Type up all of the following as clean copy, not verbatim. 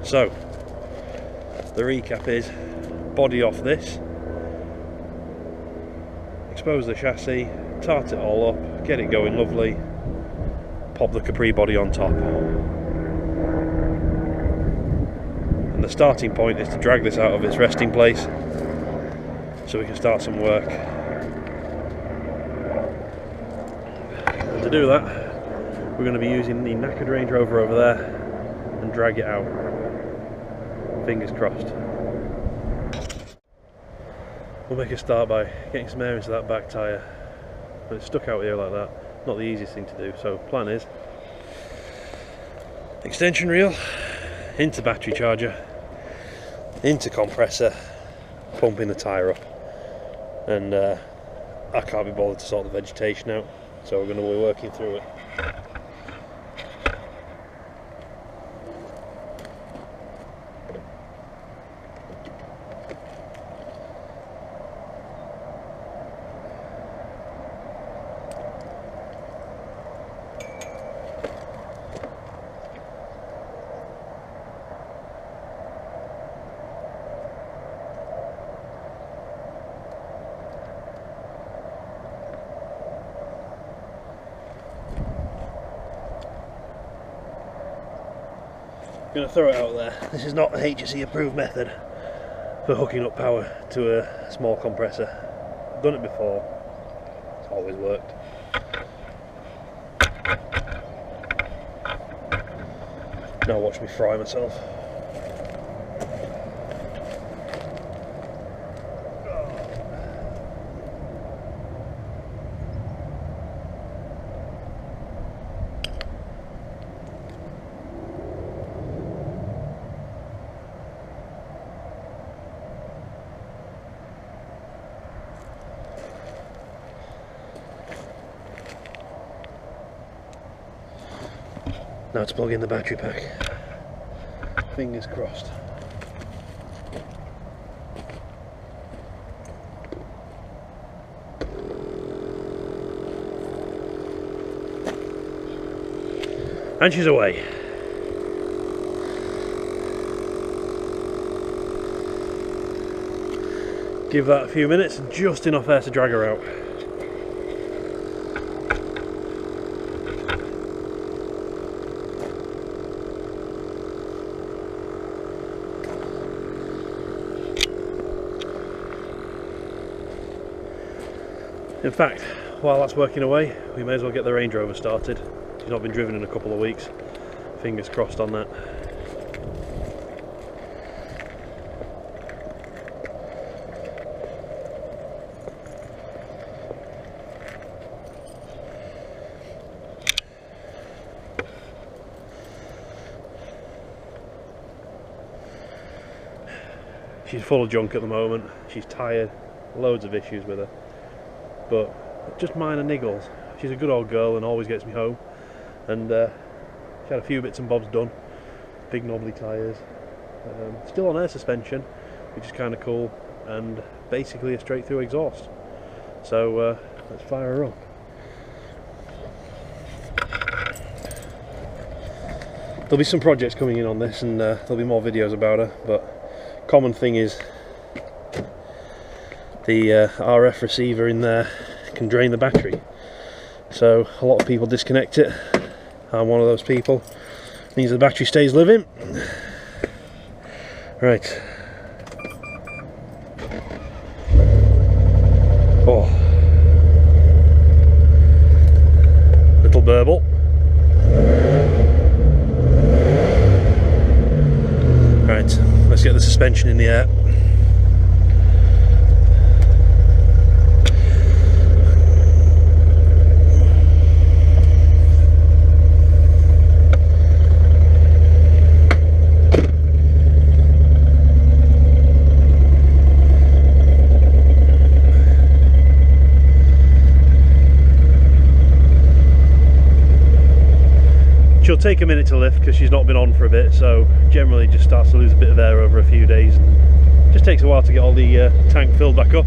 So the recap is body off this, expose the chassis, tart it all up, get it going lovely, pop the Capri body on top. And the starting point is to drag this out of its resting place so we can start some work. And to do that, we're going to be using the knackered Range Rover over there and drag it out. Fingers crossed. We'll make a start by getting some air into that back tyre. When it's stuck out here like that, not the easiest thing to do. So plan is extension reel into battery charger, into compressor, pumping the tyre up. And I can't be bothered to sort the vegetation out, so we're going to be working through it. I'm going to throw it out there. This is not a HSE approved method for hooking up power to a small compressor. I've done it before, it's always worked. Now watch me fry myself. Now to plug in the battery pack. Fingers crossed. And she's away. Give that a few minutes, just enough air to drag her out. In fact, while that's working away, we may as well get the Range Rover started. She's not been driven in a couple of weeks. Fingers crossed on that. She's full of junk at the moment. She's tired, loads of issues with her. But just minor niggles. She's a good old girl and always gets me home. And she had a few bits and bobs done. Big knobbly tyres. Still on air suspension, which is kind of cool. And basically a straight through exhaust. So let's fire her up. There'll be some projects coming in on this, and there'll be more videos about her. But common thing is the RF receiver in there can drain the battery, so a lot of people disconnect it. I'm one of those people. Means the battery stays living. Right. Oh, little burble. Right, let's get the suspension in the air. She'll take a minute to lift because she's not been on for a bit, so generally just starts to lose a bit of air over a few days. Just takes a while to get all the tank filled back up.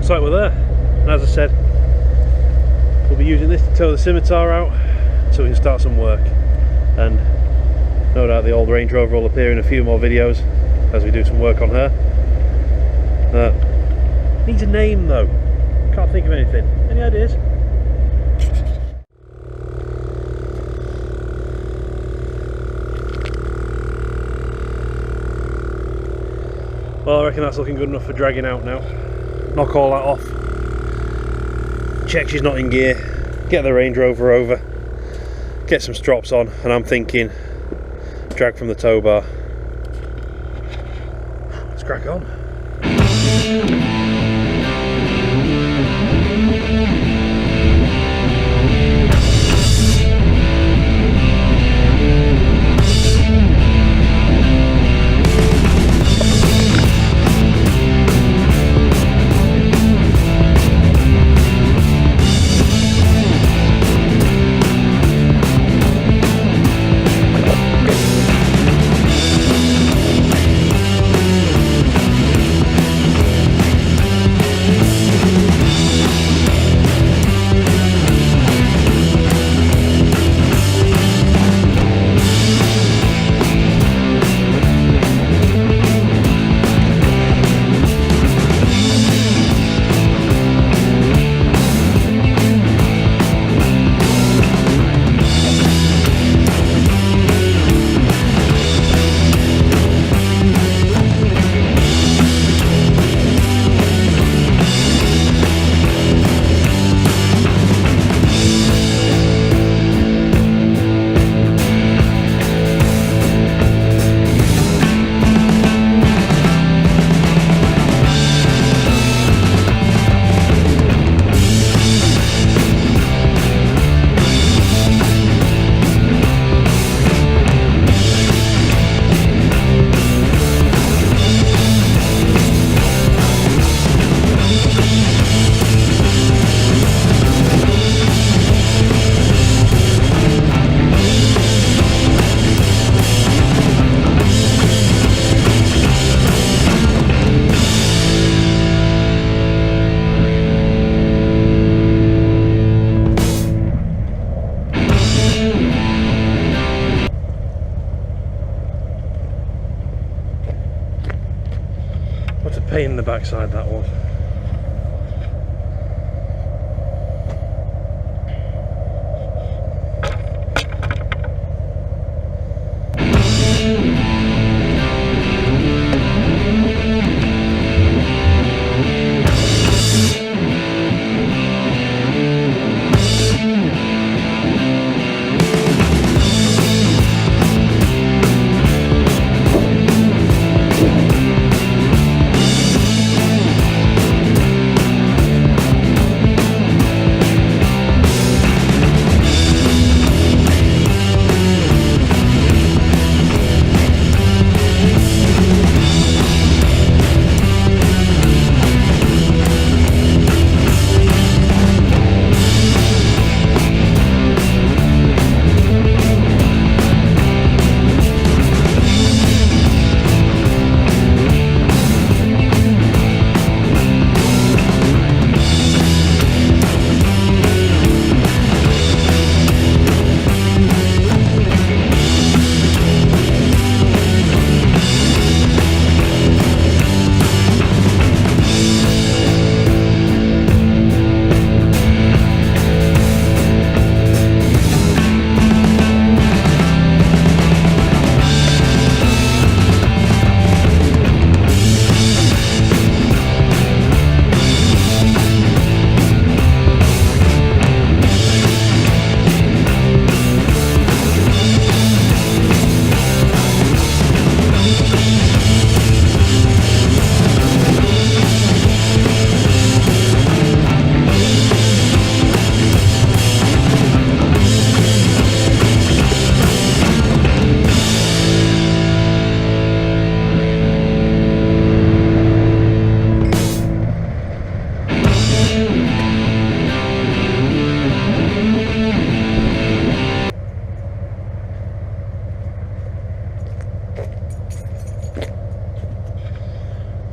looks like we're there. And as I said, we'll be using this to tow the Scimitar out so we can start some work. And no doubt the old Range Rover will appear in a few more videos as we do some work on her. Needs a name though. Can't think of anything. Any ideas? Well, I reckon that's looking good enough for dragging out now. Knock all that off. Check she's not in gear. Get the Range Rover over. Get some strops on, and I'm thinking drag from the tow bar. Let's crack on. What a pain in the backside that was.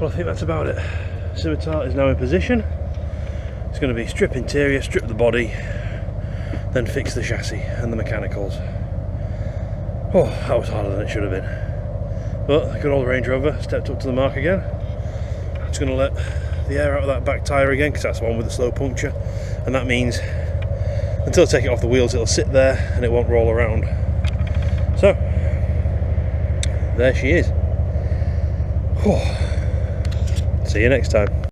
Well, I think that's about it. Scimitar is now in position. going to be strip interior, strip the body, then fix the chassis and the mechanicals. Oh, that was harder than it should have been. But the good old Range Rover stepped up to the mark again. Just going to let the air out of that back tyre again, because that's the one with the slow puncture, and that means until I take it off the wheels it'll sit there and it won't roll around. So there she is. See you next time.